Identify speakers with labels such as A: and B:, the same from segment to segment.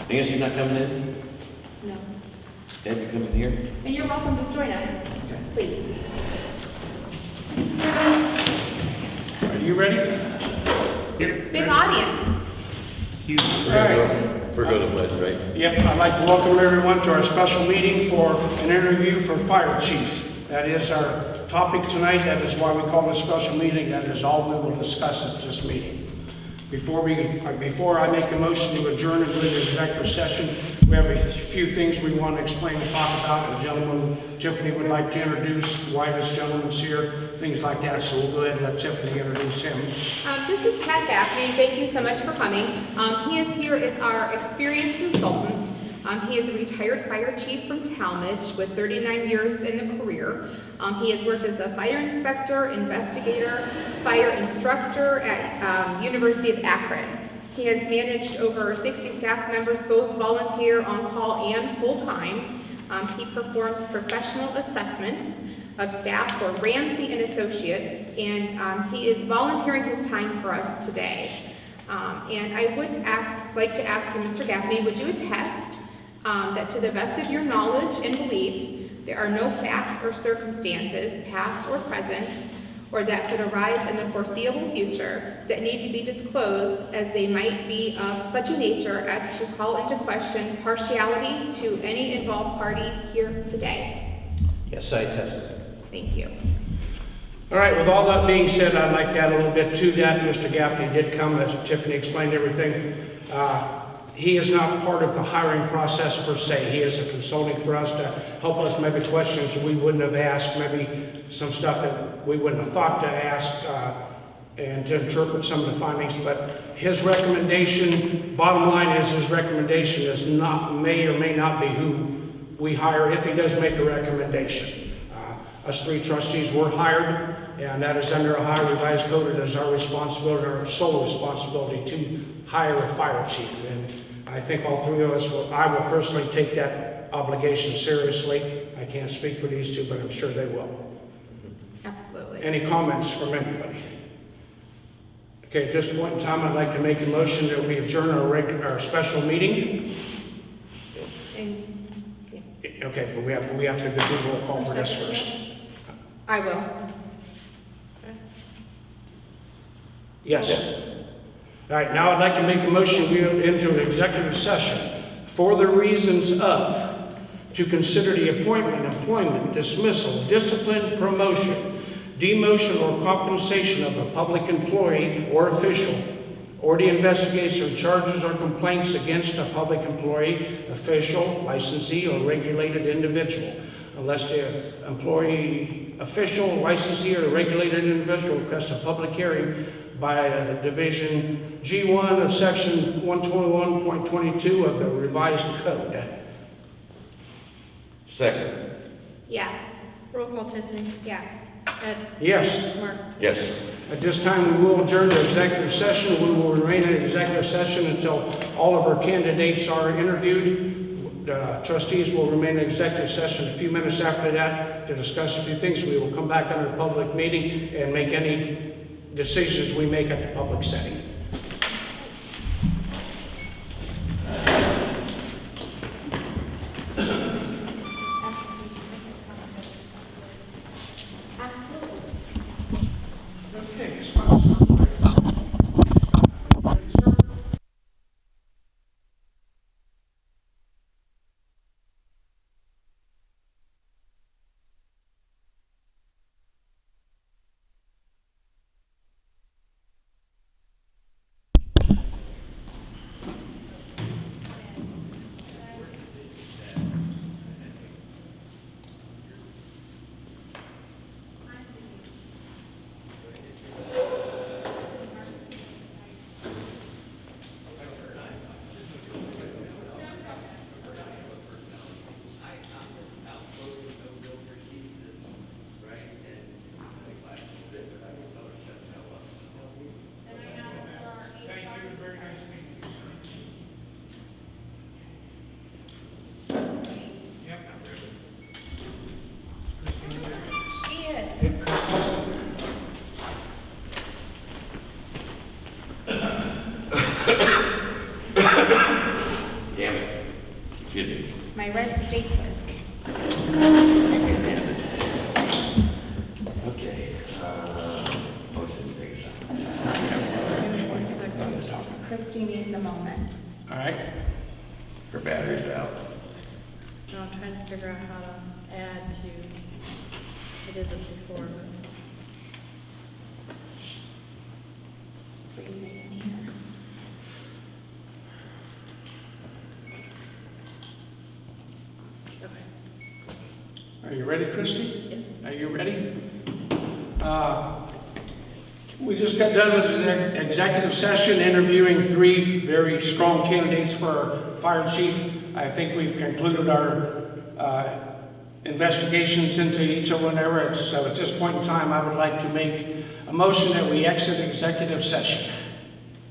A: Nancy, not coming in?
B: No.
A: Ed, you coming here?
B: And you're welcome to join us, please.
C: Are you ready?
B: Big audience.
C: All right.
A: We're going to pledge, right?
C: Yep, I'd like to welcome everyone to our special meeting for an interview for Fire Chief. That is our topic tonight. That is why we call it a special meeting. That is all we will discuss at this meeting. Before I make a motion to adjourn and go into executive session, we have a few things we want to explain and talk about. A gentleman, Tiffany, would like to introduce why this gentleman's here, things like that. So we'll go ahead and let Tiffany introduce him.
B: This is Pat Gaffney. Thank you so much for coming. He is here as our experienced consultant. He is a retired fire chief from Tallmadge with 39 years in the career. He has worked as a fire inspector, investigator, fire instructor at University of Akron. He has managed over 60 staff members, both volunteer, on-call, and full-time. He performs professional assessments of staff for Ramsey and Associates, and he is volunteering his time for us today. And I would like to ask you, Mr. Gaffney, would you attest that to the best of your knowledge and belief, there are no facts or circumstances, past or present, or that could arise in the foreseeable future that need to be disclosed as they might be of such a nature as to call into question partiality to any involved party here today?
A: Yes, I attest.
B: Thank you.
C: All right, with all that being said, I'd like to add a little bit to that. Mr. Gaffney did come, as Tiffany explained everything. He is not part of the hiring process per se. He is a consulting for us to help us maybe questions we wouldn't have asked, maybe some stuff that we wouldn't have thought to ask, and to interpret some of the findings. But his recommendation, bottom line is his recommendation is not, may or may not be who we hire if he does make a recommendation. Us three trustees were hired, and that is under a Ohio Revised Code. It is our responsibility, our sole responsibility, to hire a fire chief. And I think all three of us I will personally take that obligation seriously. I can't speak for these two, but I'm sure they will.
B: Absolutely.
C: Any comments from anybody? Okay, at this point in time, I'd like to make a motion that we adjourn our special meeting.
B: And, yeah.
C: Okay, but we have to do a roll call for this first.
B: I will.
C: Yes. All right, now I'd like to make a motion to go into an executive session for the reasons of, to consider the appointment, employment, dismissal, discipline, promotion, demotion, or compensation of a public employee or official, or the investigation of charges or complaints against a public employee, official, licensee, or regulated individual, unless the employee, official, licensee, or regulated individual requests a public hearing by Division G1 of Section 121.22 of the Revised Code.
A: Second.
B: Yes. Roll call, Tiffany. Yes. Ed.
C: Yes.
B: Mark.
A: Yes.
C: At this time, we will adjourn to executive session. We will remain in executive session until all of our candidates are interviewed. The trustees will remain in executive session a few minutes after that to discuss a few things. We will come back under a public meeting and make any decisions we make at the public setting.
B: Absolutely.
C: Okay.
A: Damn it.
B: my red stapler.
A: Okay, motion takes
B: Give me 1 second. Christy needs a moment.
C: All right?
A: Her battery's out.
D: No, I'm trying to figure out how to add to, I did this before, but
B: It's freezing in here.
D: okay.
C: Are you ready, Christy?
D: Yes.
C: Are you ready? We just got done with an executive session interviewing 3 very strong candidates for fire chief. I think we've concluded our investigations into each of them. So at this point in time, I would like to make a motion that we exit executive session.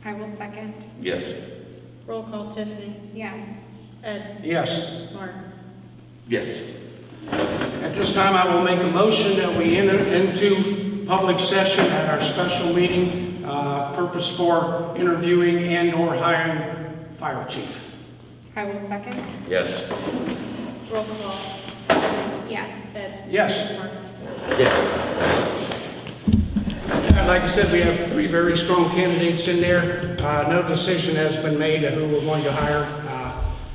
B: I will second.
A: Yes.
D: Roll call, Tiffany,
B: Yes.
D: Ed,
C: Yes.
D: Mark.
A: Yes.
C: At this time, I will make a motion that we enter into public session at our special meeting, purpose for interviewing and/or hiring fire chief.
B: I will second.
A: Yes.
D: Roll call,
B: Yes.
D: Ed,
C: Yes.
D: Mark.
A: Yes.
C: And like I said, we have 3 very strong candidates in there. No decision has been made of who we're going to hire.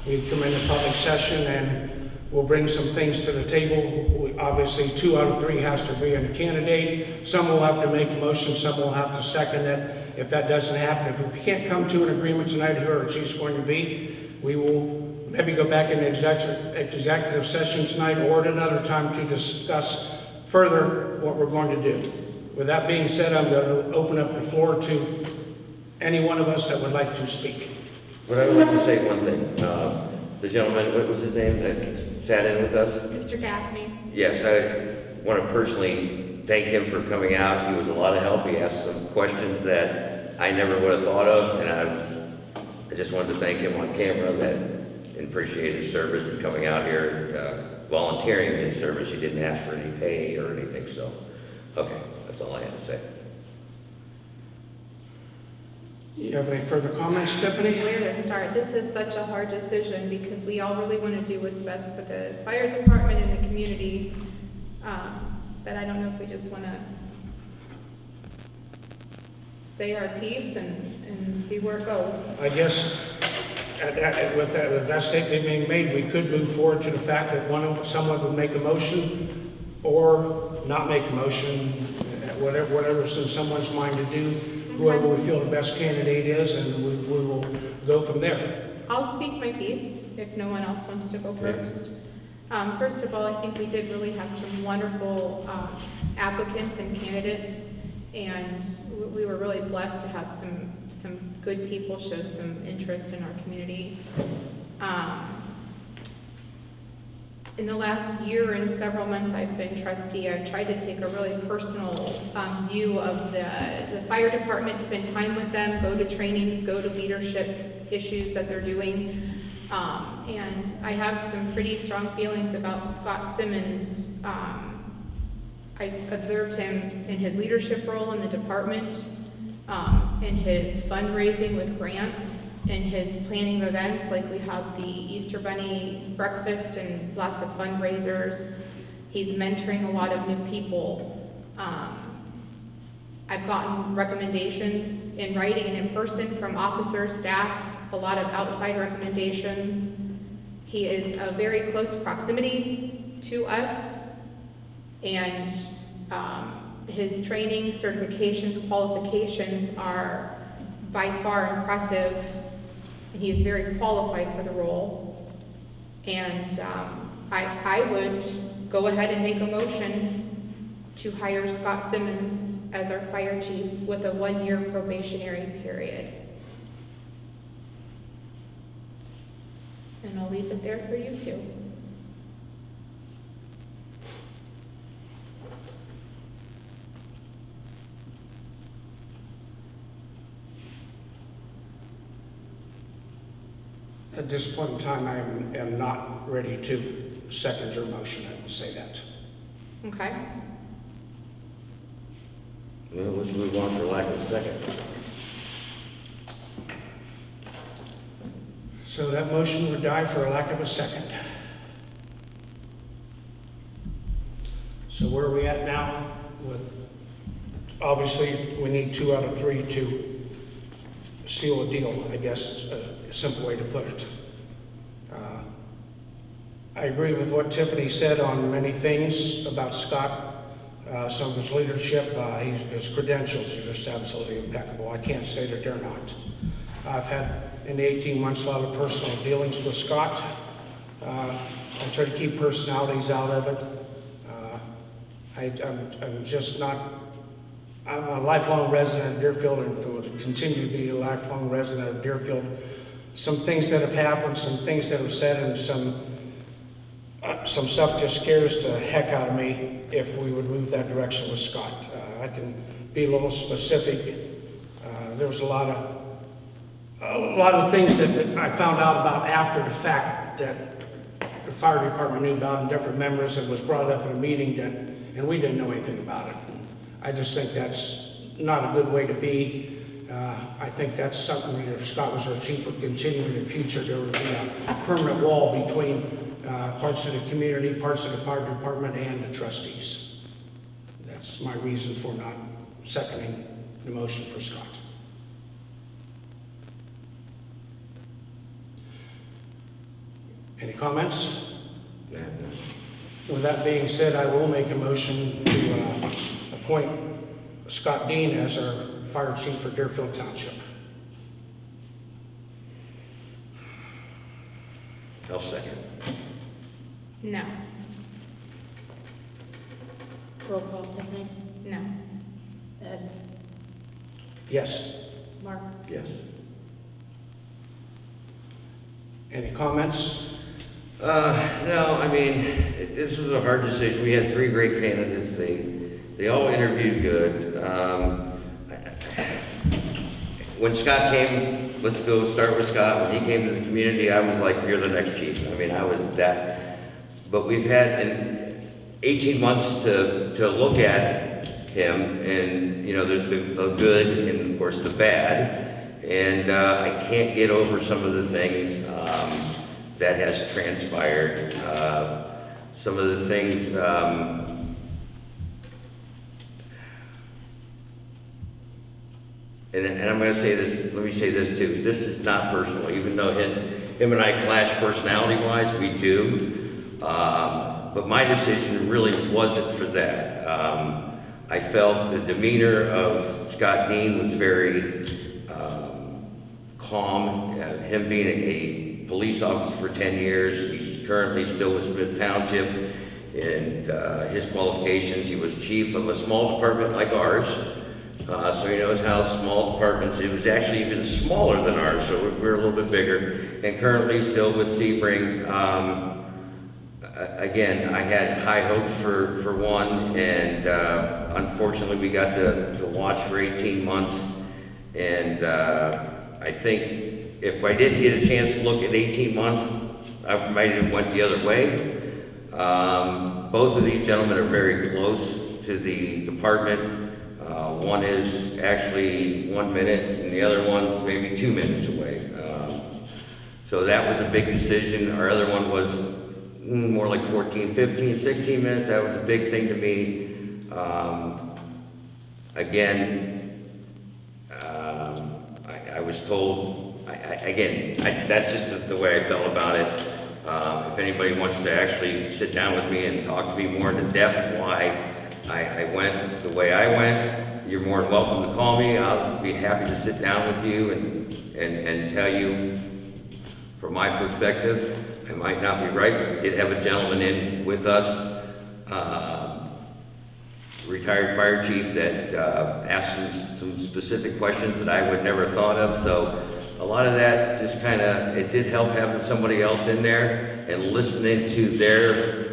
C: We come into public session and we'll bring some things to the table. Obviously, 2 out of 3 has to agree on the candidate. Some will have to make a motion, some will have to second it. If that doesn't happen, if we can't come to an agreement tonight who or she's going to be, we will maybe go back into executive session tonight or at another time to discuss further what we're going to do. With that being said, I'm going to open up the floor to any one of us that would like to speak.
A: But I would like to say one thing. The gentleman, what was his name, that sat in with us?
B: Mr. Gaffney.
A: Yes, I want to personally thank him for coming out. He was a lot of help. He asked some questions that I never would have thought of, and I just wanted to thank him on camera and appreciate his service and coming out here, volunteering his service. He didn't ask for any pay or anything, so, okay, that's all I had to say.
C: You have any further comments, Tiffany?
B: Where to start? This is such a hard decision because we all really want to do what's best for the fire department and the community. But I don't know if we just want to say our piece and see where it goes.
C: I guess with that statement being made, we could move forward to the fact that someone would make a motion or not make a motion, whatever's in someone's mind to do, whoever we feel the best candidate is, and we will go from there.
B: I'll speak my piece if no one else wants to go
A: Okay.
B: first. First of all, I think we did really have some wonderful applicants and candidates, and we were really blessed to have some good people show some interest in our community. In the last year and several months I've been trustee, I've tried to take a really personal view of the fire department, spend time with them, go to trainings, go to leadership issues that they're doing. And I have some pretty strong feelings about Scott Simmons. I observed him in his leadership role in the department, in his fundraising with grants, in his planning of events, like we have the Easter Bunny breakfast and lots of fundraisers. He's mentoring a lot of new people. I've gotten recommendations in writing and in person from officers, staff, a lot of outside recommendations. He is a very close proximity to us, and his training, certifications, qualifications are by far impressive, and he is very qualified for the role. And I would go ahead and make a motion to hire Scott Simmons as our fire chief with a 1-year probationary period. And I'll leave it there for you two.
C: At this point in time, I am not ready to second your motion, I will say that.
B: Okay?
A: Well, let's move on for lack of a second.
C: So that motion would die for a lack of a second. So where are we at now with, obviously, we need 2 out of 3 to seal a deal, I guess is a simple way to put it. I agree with what Tiffany said on many things about Scott, some of his leadership, his credentials are just absolutely impeccable. I can't say that they're not. I've had, in the 18 months, a lot of personal dealings with Scott. I try to keep personalities out of it. I'm just not, I'm a lifelong resident of Deerfield and will continue to be a lifelong resident of Deerfield. Some things that have happened, some things that have said, and some stuff just scares the heck out of me if we would move that direction with Scott. I can be a little specific. There was a lot of things that I found out about after the fact that the fire department knew about and different members, and was brought up in a meeting and we didn't know anything about it. I just think that's not a good way to be. I think that's something that if Scott was our chief would continue in the future, there would be a permanent wall between parts of the community, parts of the fire department, and the trustees. That's my reason for not seconding the motion for Scott. Any comments?
A: Yeah.
C: With that being said, I will make a motion to appoint Scott Dean as our fire chief for Deerfield Township.
A: I'll second.
B: No.
D: Roll call, Tiffany.
B: No.
D: Ed.
C: Yes.
D: Mark.
A: Yes.
C: Any comments?
A: No, I mean, this was a hard decision. We had 3 great candidates. They all interviewed good. When Scott came, let's go start with Scott. When he came to the community, I was like, you're the next chief. I mean, I was that. But we've had 18 months to look at him, and, you know, there's the good and, of course, the bad. And I can't get over some of the things that has transpired. Some of the things, and I'm going to say this, let me say this too, this is not personal, even though him and I clash personality-wise, we do. But my decision really wasn't for that. I felt the demeanor of Scott Dean was very calm. Him being a police officer for 10 years, he's currently still with Smith Township, and his qualifications, he was chief of a small department like ours, so he knows how small departments, it was actually even smaller than ours, so we're a little bit bigger, and currently still with Sebring. Again, I had high hopes for one, and unfortunately we got to watch for 18 months, and I think if I didn't get a chance to look at 18 months, I might have went the other way. Both of these gentlemen are very close to the department. One is actually 1 minute, and the other one's maybe 2 minutes away. So that was a big decision. Our other one was more like 14, 15, 16 minutes. That was a big thing to me. Again, I was told, that's just the way I felt about it. If anybody wants to actually sit down with me and talk to me more into depth why I went the way I went, you're more than welcome to call me. I'll be happy to sit down with you and tell you from my perspective. I might not be right, but we did have a gentleman in with us, retired fire chief, that asked some specific questions that I would never thought of. So a lot of that just kind of, it did help having somebody else in there and listening to their,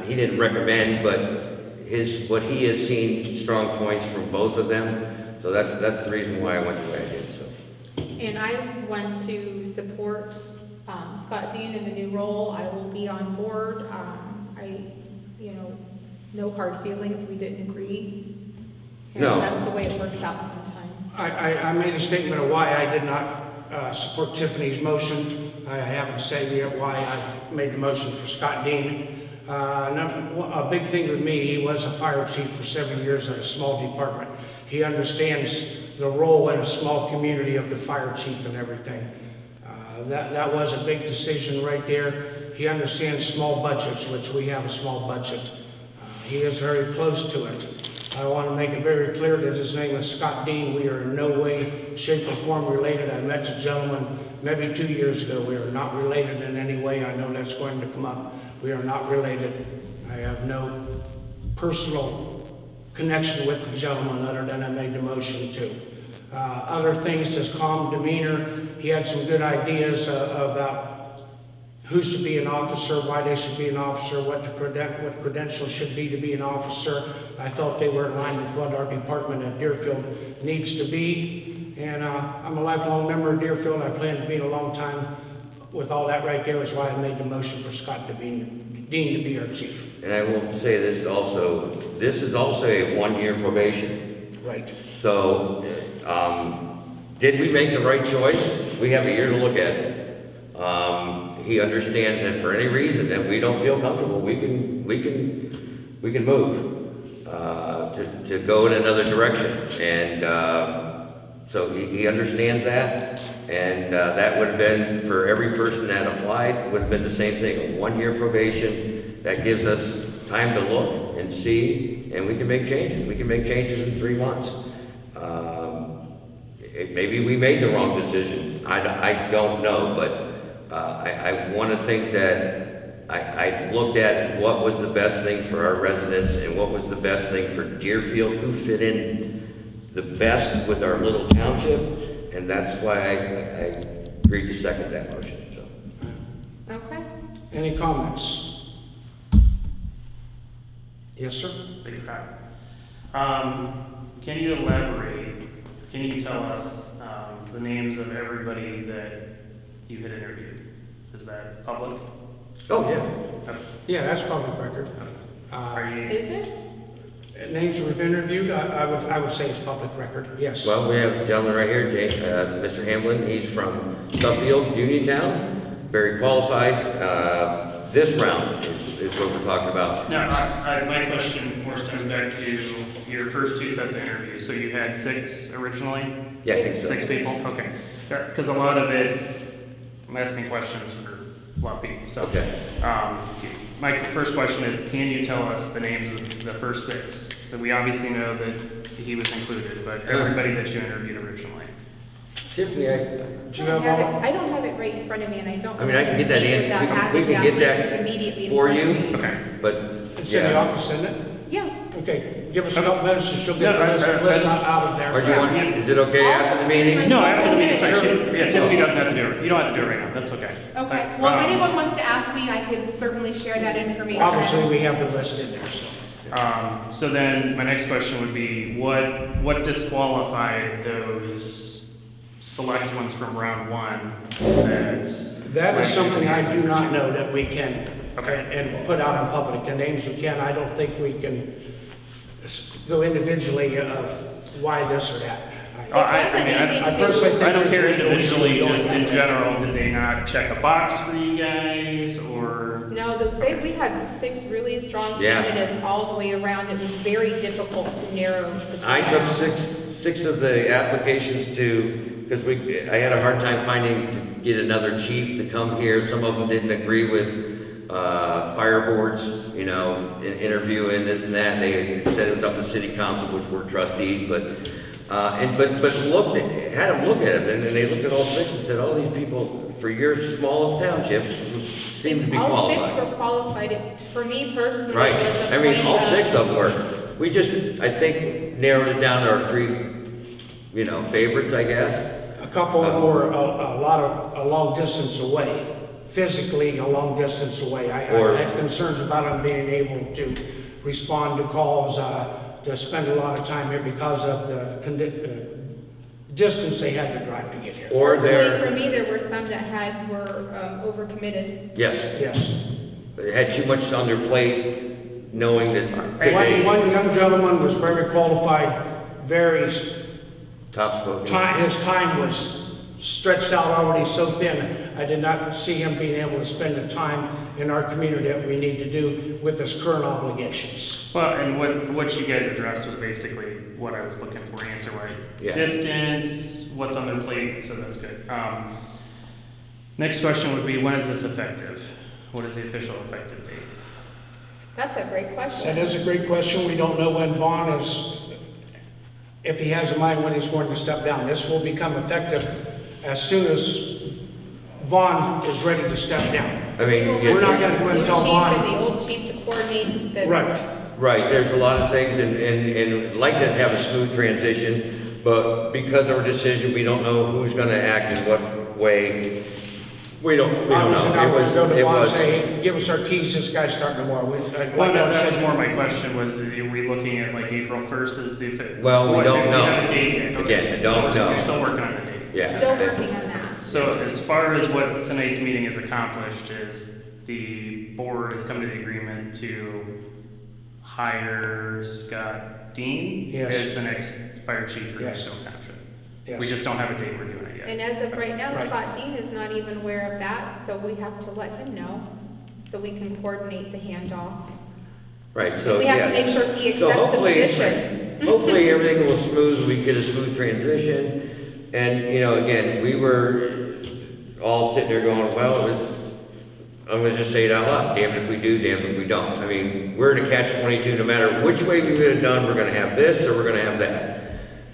A: he didn't recommend, but what he has seen strong points from both of them. So that's the reason why I went the way I did. So.
B: And I want to support Scott Dean in the new role. I will be on board. No hard feelings. We didn't agree. And
A: No.
B: That's the way it works out sometimes.
C: I made a statement of why I did not support Tiffany's motion. I haven't said yet why I made the motion for Scott Dean. A big thing with me, he was a fire chief for 7 years at a small department. He understands the role in a small community of the fire chief and everything. That was a big decision right there. He understands small budgets, which we have a small budget. He is very close to it. I want to make it very clear that his name is Scott Dean. We are in no way, shape, or form related. I met the gentleman maybe 2 years ago. We are not related in any way. I know that's going to come up. We are not related. I have no personal connection with the gentleman other than I made the motion to. Other things, his calm demeanor. He had some good ideas about who should be an officer, why they should be an officer, what credentials should be an officer. I thought they were in line with what our department at Deerfield needs to be. And I'm a lifelong member of Deerfield. I plan to be a long time. With all that right there is why I made the motion for Scott Dean to be our chief.
A: And I will say this also, this is also a 1-year probation.
C: Right.
A: So, did we make the right choice? We have a year to look at it. He understands that for any reason that we don't feel comfortable, we can move to go in another direction. And so he understands that, and that would have been for every person that applied would have been the same thing. A 1-year probation that gives us time to look and see, and we can make changes. We can make changes in 3 months. Maybe we made the wrong decision. I don't know, but I want to think that I looked at what was the best thing for our residents and what was the best thing for Deerfield, who fit in the best with our little township, and that's why I agreed to second that motion. So.
B: Okay.
C: Any comments? Yes, sir?
E: Thank you, Pat. Can you elaborate? Can you tell us the names of everybody that you had interviewed? Is that public?
A: Oh, yeah.
C: Yeah, that's public record.
E: Are you?
B: Is it?
C: Names we've interviewed, I would say it's public record, yes.
A: Well, we have a gentleman right here, Mr. Hamblin. He's from Suffield, Uniontown, very qualified. This round is what we're talking about.
E: No, my question more stems back to your first 2 sets of interviews. So you had 6 originally?
A: Yeah, I think so.
E: 6 people? Okay. Because a lot of it, I'm asking questions for a lot of people. So,
A: Okay.
E: my first question is, can you tell us the names of the first 6? That we obviously know that he was included, but everybody that you interviewed originally.
A: Tiffany,
C: Do you have all?
B: I don't have it right in front of me, and I don't.
A: I mean, I can get that in. We can get that
B: immediately
A: for
B: in front of
A: you.
B: me.
E: Okay.
A: but
C: It's in the
A: yeah.
C: office, isn't it?
B: Yeah.
C: Okay, give us a couple minutes and she'll get
E: Yeah,
C: the list out of
A: Or do you
C: there.
A: want, is it okay after the meeting?
E: No, I don't think
B: Sure.
E: yeah, Tiffany doesn't have to do it. You don't have to do it right now. That's okay.
B: Okay, well, if anyone wants to ask me, I could certainly share that information.
C: Obviously, we have the list in there, so.
E: So then my next question would be, what disqualified those select ones from round 1?
C: That is something I do not know that we can
E: Okay.
C: and put out in public. The names we can, I don't think we can go individually of why this or that.
E: Oh, I
C: personally think
E: I don't care
C: there's no
E: individually,
C: issue going
E: just
C: that
E: in
C: way.
E: general, did they not check a box for you guys, or?
B: No, we had 6 really strong
A: Yeah.
B: candidates all the way around. It was very difficult to narrow.
A: I took six of the applications because I had a hard time finding to get another chief to come here. Some of them didn't agree with fire boards, interview and this and that. They said it was up to city council, which were trustees, but had them look at them, and they looked at all 6 and said, all these people for your small township seem to be
B: All 6
A: qualified.
B: were qualified. For me personally,
A: Right.
B: it was a
A: I mean,
B: point
A: all
B: of-
A: 6 of them were. We just, I think, narrowed it down to our 3, favorites, I guess.
C: A couple of them were a long distance away, physically a long distance away. I had concerns about them being able to respond to calls, to spend a lot of time here because of the distance they had to drive to get here.
A: Or
B: Personally, for
A: they're,
B: me, there were some that were overcommitted.
A: yes,
C: Yes.
A: they had too much on their plate, knowing that could
C: One
A: they
C: young gentleman was very qualified, very,
A: top spoken.
C: his time was stretched out already so thin, I did not see him being able to spend the time in our community that we need to do with his current obligations.
E: Well, and what you guys addressed was basically what I was looking for, answer-wise.
A: Yeah.
E: Distance, what's on their plate, so that's good. Next question would be, when is this effective? What is the official effective date?
B: That's a great
C: That
B: question.
C: is a great question. We don't know when Vaughn is, if he has in mind when he's going to step down. This will become effective as soon as Vaughn is ready to step down.
A: I mean,
C: We're not gonna go
B: New
C: and tell
B: chief
C: Vaughn.
B: and the old chief to coordinate the.
C: Right.
A: Right, there's a lot of things, and like to have a smooth transition, but because of our decision, we don't know who's gonna act in what way. We don't
C: Obviously
A: know.
C: not
A: It
C: going
A: was,
C: to go to
A: it
C: Vaughn and
A: was,
C: say, give us our keys, this guy's starting tomorrow.
E: Well, that was more my question, was are we looking at like April 1st as the?
A: Well, we
E: what,
A: don't
E: do
A: know.
E: have a date yet? Okay.
A: Again, I don't
E: So
A: know.
E: You're still working on the date.
A: yeah.
B: Still working on that.
E: So as far as what tonight's meeting has accomplished is the board has come to the agreement to hire Scott Dean
C: Yes.
E: as the next fire chief for
C: Yes.
E: Deerfield Township.
C: Yes.
E: We just don't have a date we're doing it yet.
B: And as of right now,
C: Right.
B: Scott Dean is not even aware of that, so we have to let him know, so we can coordinate the handoff.
A: Right, so,
B: And we have to
A: yeah.
B: make sure he
A: So
B: accepts the
A: hopefully-
B: position.
A: Hopefully, everything will smooth, we get a smooth transition. And, you know, again, we were all sitting there going, well, I'm gonna just say it out loud, damned if we do, damned if we don't. I mean, we're in a catch-22, no matter which way we get it done, we're gonna have this or we're gonna have that.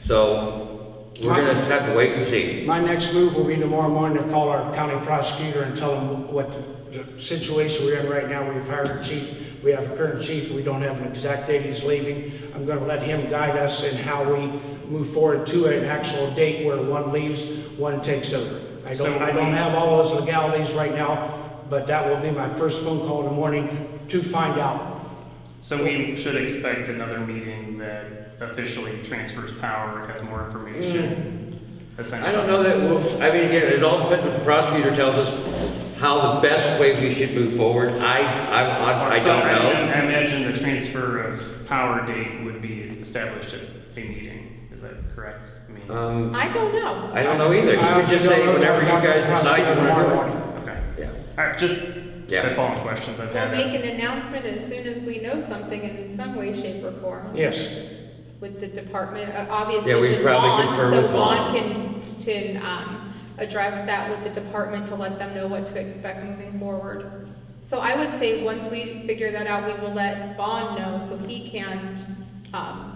A: So, we're gonna have to wait and see.
C: My next move will be tomorrow morning to call our county prosecutor and tell him what the situation we're in right now. We've hired a chief, we have a current chief, we don't have an exact date he's leaving. I'm gonna let him guide us in how we move forward to an actual date where one leaves, one takes over. I don't have all those legalities right now, but that will be my first phone call in the morning to find out.
E: So we should expect another meeting that officially transfers power, has more information, essentially.
A: I don't know that, I mean, again, it all depends what the prosecutor tells us, how the best way we should move forward. I
E: So
A: don't know.
E: I imagine the transfer of power date would be established at a meeting, is that correct? I mean,
B: I don't know.
A: I don't know either. You
C: I
A: could just
C: honestly
A: say
C: don't know
A: whatever you
C: until I talk to
A: guys
C: the
A: decide you
C: prosecutor
A: wanna
C: tomorrow
A: do.
C: morning.
E: okay.
A: Yeah.
E: All right, just
A: Yeah.
E: spitballing questions I've
B: We'll
E: had.
B: make an announcement as soon as we know something in some way, shape, or form
C: Yes.
B: with the department, obviously
A: Yeah, we
B: with
A: probably
B: Vaughn,
A: confirm
B: so
A: with
B: Vaughn
A: Vaughn.
B: can address that with the department to let them know what to expect moving forward. So I would say, once we figure that out, we will let Vaughn know so he can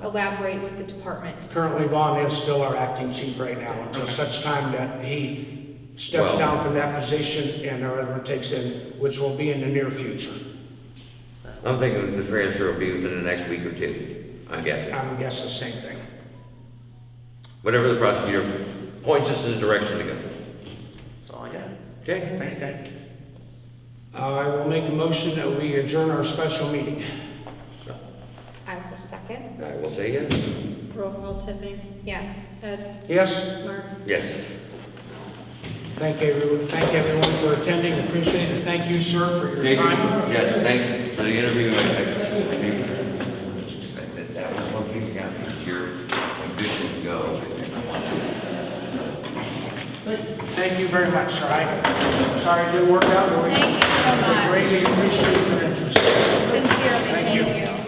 B: elaborate with the department.
C: Currently, Vaughn is still our acting chief right now, until such time that he steps
A: Well-
C: down from that position and our other one takes in, which will be in the near future.
A: I'm thinking the transfer will be within the next week or two, I'm guessing.
C: I would guess the same thing.
A: Whatever the prosecutor points us in the direction to go.
E: That's all I got.
A: Okay?
E: Thanks, guys.
C: I will make a motion that we adjourn our special meeting.
B: I will second.
A: I will say yes.
D: Roll call, Tiffany.
B: Yes.
D: Ed.
C: Yes?
D: Mark.
A: Yes.
C: Thank everyone for attending, appreciate it. Thank you, sir, for your
A: Thank you.
C: time.
A: Yes, thanks for the interview. That was one thing that got me here. I'm good to go.
C: Thank you very much, sir. I'm sorry it didn't work out, but we
B: Thank you so much.
C: greatly appreciate your interest.
B: Sincerely,
C: Thank you.
B: thank you.